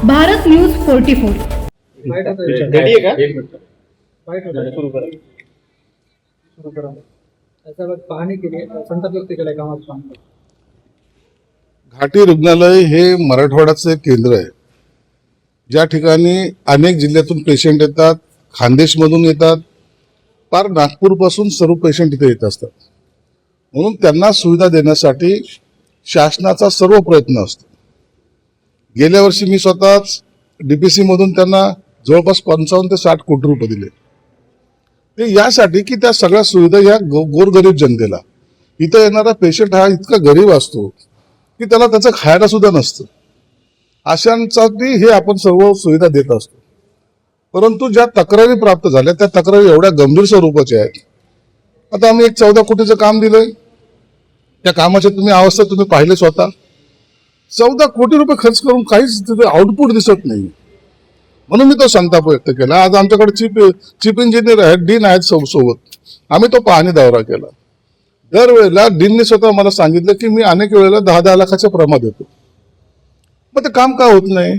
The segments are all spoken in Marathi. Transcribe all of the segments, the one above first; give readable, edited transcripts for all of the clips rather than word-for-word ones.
भारत न्यूज 44. पाहणी केली संताप व्यक्त केलाय कामात. घाटी रुग्णालय हे मराठवाड्याचं एक केंद्र आहे, ज्या ठिकाणी अनेक जिल्ह्यातून पेशंट येतात, खानदेशमधून येतात, पार नागपूरपासून सर्व पेशंट इथे येत असतात. म्हणून त्यांना सुविधा देण्यासाठी शासनाचा सर्व प्रयत्न असतो. गेल्या वर्षी मी स्वतःच डीपीसी मधून त्यांना जवळपास 55 ते 60 कोटी रुपये दिले. ते यासाठी की त्या सगळ्या सुविधा या गोरगरीब जनतेला, इथं येणारा पेशंट हा इतका गरीब असतो की त्याला त्याचं खायला सुद्धा नसतं, अशांसाठी हे आपण सर्व सुविधा देत असतो. परंतु ज्या तक्रारी प्राप्त झाल्या त्या तक्रारी एवढ्या गंभीर स्वरूपाच्या आहेत. आता आम्ही एक 14 कोटीचं काम दिलंय, त्या कामाची तुम्ही अवस्था तुम्ही पाहिले स्वतः. 14 कोटी रुपये खर्च करून काहीच तिथे आउटपुट दिसत नाही, म्हणून मी तो संताप व्यक्त केला. आज आमच्याकडे चीफ इंजिनियर आहेत, डीन आहेत सोबत, आम्ही तो पाहणी दौरा केला. दरवेळेला डीनने स्वतः मला सांगितलं की मी अनेक वेळेला 10-10 लाखाच्या प्रमाण देतो, मग ते काम का होत नाही,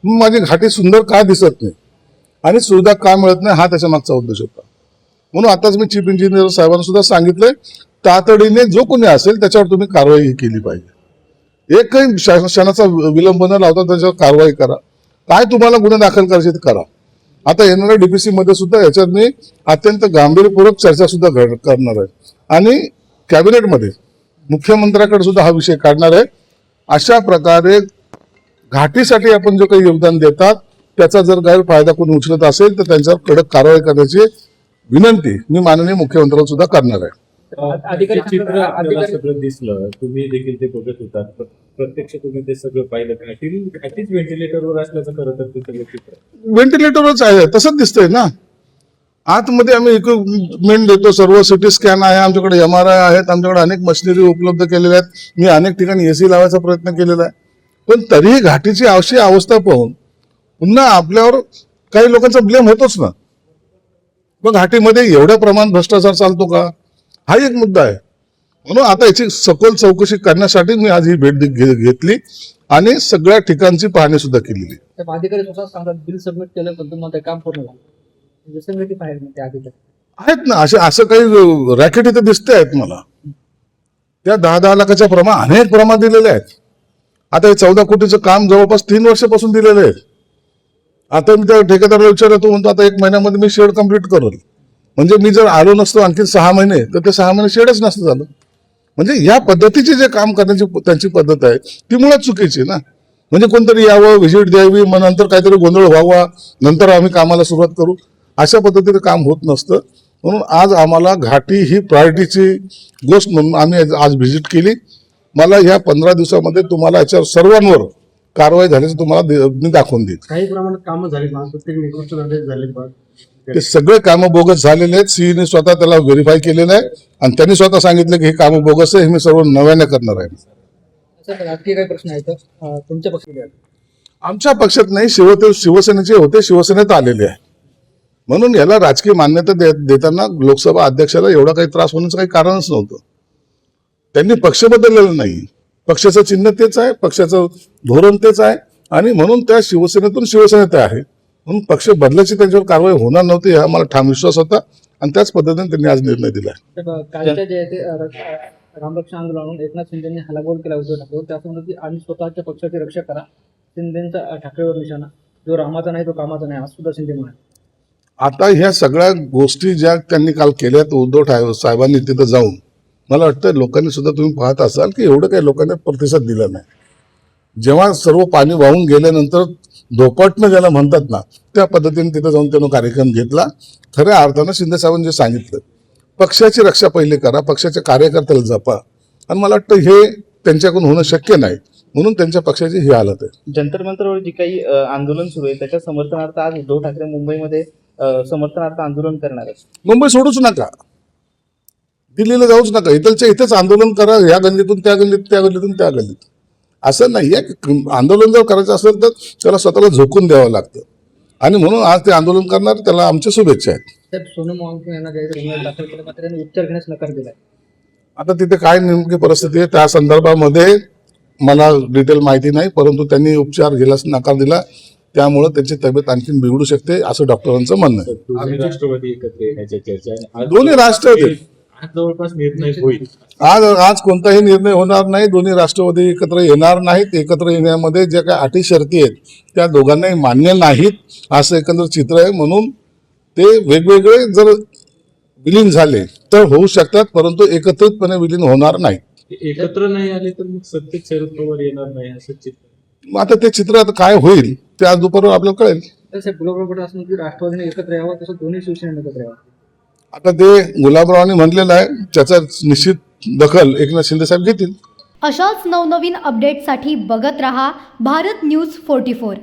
माझी घाटी सुंदर का दिसत नाही आणि सुविधा का मिळत नाही, हा त्याच्या मागचा उद्देश होता. म्हणून आताच मी चीफ इंजिनियर साहेबांना सुद्धा सांगितलंय, तातडीने जो कोणी असेल त्याच्यावर तुम्ही कारवाई केली पाहिजे. एकही शासनाचा विलंब न लावता त्याच्यावर कारवाई करा. काय तुम्हाला गुन्हे दाखल करायचे ते करा. आता येणाऱ्या डीपीसी मध्ये सुद्धा याच्यात मी अत्यंत गांभीर्यपूर्वक चर्चा सुद्धा करणार आहे आणि कॅबिनेटमध्ये मुख्यमंत्र्याकडे सुद्धा हा विषय काढणार आहे. अशा प्रकारे घाटीसाठी आपण जो काही योगदान देतात त्याचा जर गैरफायदा कोणी उचलत असेल तर त्यांच्यावर कडक कारवाई करण्याची विनंती मी माननीय मुख्यमंत्र्यांना सुद्धा करणार आहे. चित्र आपल्याला सगळं दिसलं, तुम्ही देखील ते बघत होतात, प्रत्यक्ष तुम्ही ते सगळं पाहिलं. घाटीच व्हेंटिलेटरवर असल्याचं खरं तर ते सगळं चित्र व्हेंटिलेटरच आहे, तसंच दिसतंय ना. आतमध्ये आम्ही इक्विपमेंट देतो, सर्व सिटी स्कॅन आहे आमच्याकडे, MRI आहेत आमच्याकडे, अनेक मशिनरी उपलब्ध केलेल्या आहेत. मी अनेक ठिकाणी AC लावायचा प्रयत्न केलेला आहे, पण तरीही घाटीची अशी अवस्था पाहून पुन्हा आपल्यावर काही लोकांचा ब्लेम होतोच ना. मग घाटीमध्ये एवढ्या प्रमाणात भ्रष्टाचार चालतो का, हा एक मुद्दा आहे. म्हणून आता याची सखोल चौकशी करण्यासाठी मी आज ही भेट घेतली आणि सगळ्या ठिकाणची पाहणी सुद्धा केलेली. अधिकारी स्वतः सांगतात बिल सबमिट केलं पण तुम्हाला ते काम पूर्ण झालं. आहेत ना असं काही रॅकेट इथे दिसते आहेत मला. त्या 10-10 लाखाच्या अनेक प्रमाण दिलेले आहेत. आता हे 14 कोटीचं काम जवळपास 3 वर्षापासून दिलेलं आहे. आता मी त्या ठेकेदाराला विचारलं, तो म्हणतो आता 1 महिन्यामध्ये मी शेड कम्प्लीट करेल. म्हणजे मी जर आलो नसतो आणखी 6 महिने तर ते 6 महिने शेडच नसतं झालं. म्हणजे या पद्धतीचे जे काम करण्याची त्यांची पद्धत आहे ती मुळात चुकीची ना. म्हणजे कोणतरी यावं, व्हिजिट द्यावी, मग नंतर काहीतरी गोंधळ व्हावा, नंतर आम्ही कामाला सुरुवात करू, अशा पद्धतीने काम होत नसतं. म्हणून आज आम्हाला घाटी ही प्रायोरिटीची गोष्ट म्हणून आम्ही आज व्हिजिट केली. मला या 15 दिवसामध्ये तुम्हाला याच्यावर सर्वांवर कारवाई झाल्याचं तुम्हाला मी दाखवून देईन. काही प्रमाणात कामं झाली ना, प्रत्येक निकृष्ट झाले, ते सगळे कामं बोगस झालेले आहेत. सीईने स्वतः त्याला व्हेरीफाय केलेलं आहे आणि त्यांनी स्वतः सांगितलं की हे कामं बोगस आहे, हे मी सर्व नव्याने करणार आहे. राजकीय काही प्रश्न आहेत तुमच्या पक्षात? आमच्या पक्षात नाही, शिवसेनेचे होते, शिवसेनेत आलेले आहे. म्हणून याला राजकीय मान्यता देताना लोकसभा अध्यक्षाला एवढा काही त्रास होण्याचं काही कारणच नव्हतं. त्यांनी पक्ष बदललेला नाही, पक्षाचं चिन्ह तेच आहे, पक्षाचं धोरण तेच आहे आणि म्हणून त्या शिवसेनेतून शिवसेनेत आहे. म्हणून पक्ष बदलायची त्यांच्यावर कारवाई होणार नव्हती हा मला ठाम विश्वास होता आणि त्याच पद्धतीने त्यांनी आज निर्णय दिला. कालच्या जे रामरक्षा आंदोलनातून एकनाथ शिंदेनी हल्लाबोल केला उद्धव ठाकरे, त्यासंबंधी आम्ही स्वतःच्या पक्षाची रक्षा करा, शिंदेचा ठाकरेवर निशाणा, जो रामाचा नाही तो कामाचा नाही, आज सुद्धा शिंदे म्हणाले. आता ह्या सगळ्या गोष्टी ज्या त्यांनी काल केल्या उद्धव साहेबांनी तिथं जाऊन, मला वाटतं लोकांनी सुद्धा तुम्ही पाहत असाल की एवढं काही लोकांनी प्रतिसाद दिला नाही. जेव्हा सर्व पाणी वाहून गेल्यानंतर धोपटणं ज्याला म्हणतात ना, त्या पद्धतीने तिथे जाऊन त्यांनी कार्यक्रम घेतला. खऱ्या अर्थानं शिंदे साहेबांनी जे सांगितलं, पक्षाची रक्षा पहिले करा, पक्षाच्या कार्यकर्त्याला जपा, आणि मला वाटतं हे त्यांच्याकडून होणं शक्य नाही. म्हणून त्यांच्या पक्षाची ही हालत आहे. जंतर मंतरवर जी काही आंदोलन सुरू आहे त्याच्या समर्थनार्थ आज उद्धव ठाकरे मुंबईमध्ये समर्थनार्थ आंदोलन करणार आहे. मुंबई सोडूच नका, दिल्लीला जाऊच नका, इथलच्या इथेच आंदोलन करा, या गल्लीतून त्या गल्लीत, त्या गल्लीतून त्या गल्लीत. असं नाही आहे, आंदोलन जर करायचं असेल तर त्याला स्वतःला झोकून द्यावं लागतं आणि म्हणून आज ते आंदोलन करणार, त्याला आमच्या शुभेच्छा आहेत. सोनू मोहंती यांना दाखल केलं मात्र त्यांनी उपचार घेण्यास नकार दिलाय. आता तिथे काय नेमकी परिस्थिती आहे त्या संदर्भामध्ये मला डिटेल माहिती नाही, परंतु त्यांनी उपचार घ्यायला नकार दिला त्यामुळे त्यांची तब्येत आणखी बिघडू शकते असं डॉक्टरांचं म्हणणं आहे. दोन्ही राष्ट्रवादी एकत्र येण्याच्या चर्चा आणि आज दोन्ही राष्ट्रवादी आज जवळपास निर्णय होईल. आज कोणताही निर्णय होणार नाही. दोन्ही राष्ट्रवादी एकत्र येणार नाहीत. एकत्र येण्यामध्ये ज्या काही अटी शर्ती आहेत त्या दोघांनाही मान्य नाहीत असं एकंदर चित्र आहे. म्हणून ते वेगवेगळे जर विलीन झाले तर होऊ शकतात, परंतु एकत्रितपणे विलीन होणार नाही. एकत्र नाही आले तर मग सत्तेत शरद पवार येणार नाही असं चित्र. मग आता ते चित्र आता काय होईल ते आज दुपारवर आपल्याला कळेल. तसं गुलाबराव असं की राष्ट्रवादीने एकत्र यावं, तसं दोन्ही शिवसेनेने एकत्र यावं. आता ते गुलाबरावांनी म्हटलेलं आहे, त्याचा निश्चित दखल एकनाथ शिंदे साहेब घेतील. अशाच नवनवीन अपडेट्ससाठी बघत रहा भारत न्यूज 44.